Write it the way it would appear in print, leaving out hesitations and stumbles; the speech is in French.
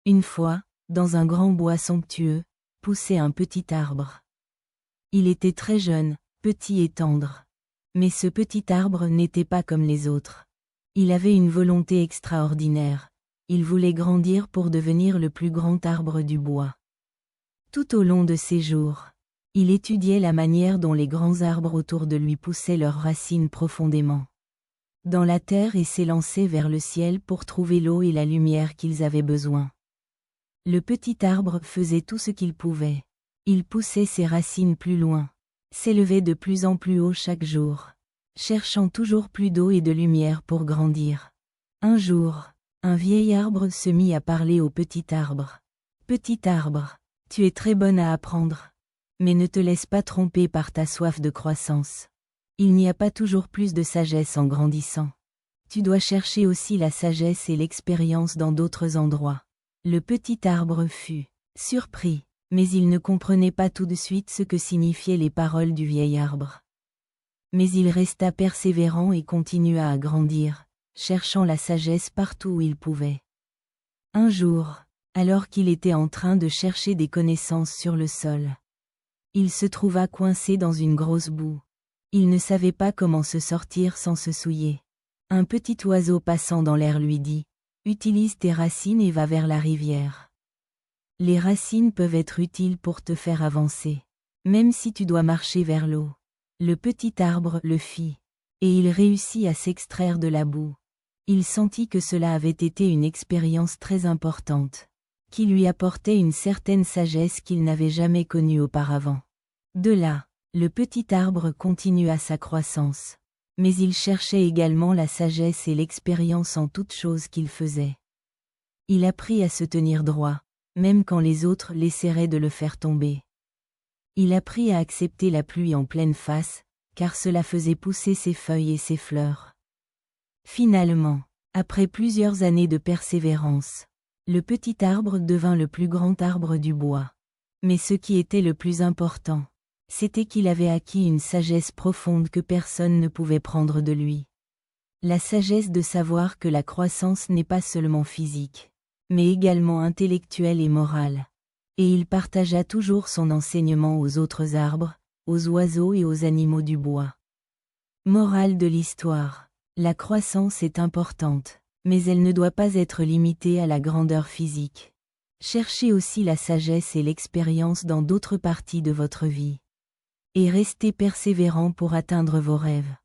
Une fois, dans un grand bois somptueux, poussait un petit arbre. Il était très jeune, petit et tendre. Mais ce petit arbre n'était pas comme les autres. Il avait une volonté extraordinaire. Il voulait grandir pour devenir le plus grand arbre du bois. Tout au long de ses jours, il étudiait la manière dont les grands arbres autour de lui poussaient leurs racines profondément dans la terre et s'élançaient vers le ciel pour trouver l'eau et la lumière qu'ils avaient besoin. Le petit arbre faisait tout ce qu'il pouvait. Il poussait ses racines plus loin, s'élevait de plus en plus haut chaque jour, cherchant toujours plus d'eau et de lumière pour grandir. Un jour, un vieil arbre se mit à parler au petit arbre. « Petit arbre, tu es très bonne à apprendre. Mais ne te laisse pas tromper par ta soif de croissance. Il n'y a pas toujours plus de sagesse en grandissant. Tu dois chercher aussi la sagesse et l'expérience dans d'autres endroits. » Le petit arbre fut surpris, mais il ne comprenait pas tout de suite ce que signifiaient les paroles du vieil arbre. Mais il resta persévérant et continua à grandir, cherchant la sagesse partout où il pouvait. Un jour, alors qu'il était en train de chercher des connaissances sur le sol, il se trouva coincé dans une grosse boue. Il ne savait pas comment se sortir sans se souiller. Un petit oiseau passant dans l'air lui dit : « Utilise tes racines et va vers la rivière. Les racines peuvent être utiles pour te faire avancer, même si tu dois marcher vers l'eau. » Le petit arbre le fit, et il réussit à s'extraire de la boue. Il sentit que cela avait été une expérience très importante, qui lui apportait une certaine sagesse qu'il n'avait jamais connue auparavant. De là, le petit arbre continua sa croissance, mais il cherchait également la sagesse et l'expérience en toutes choses qu'il faisait. Il apprit à se tenir droit, même quand les autres l'essaieraient de le faire tomber. Il apprit à accepter la pluie en pleine face, car cela faisait pousser ses feuilles et ses fleurs. Finalement, après plusieurs années de persévérance, le petit arbre devint le plus grand arbre du bois. Mais ce qui était le plus important, c'était qu'il avait acquis une sagesse profonde que personne ne pouvait prendre de lui. La sagesse de savoir que la croissance n'est pas seulement physique, mais également intellectuelle et morale. Et il partagea toujours son enseignement aux autres arbres, aux oiseaux et aux animaux du bois. Morale de l'histoire. La croissance est importante, mais elle ne doit pas être limitée à la grandeur physique. Cherchez aussi la sagesse et l'expérience dans d'autres parties de votre vie. Et restez persévérant pour atteindre vos rêves.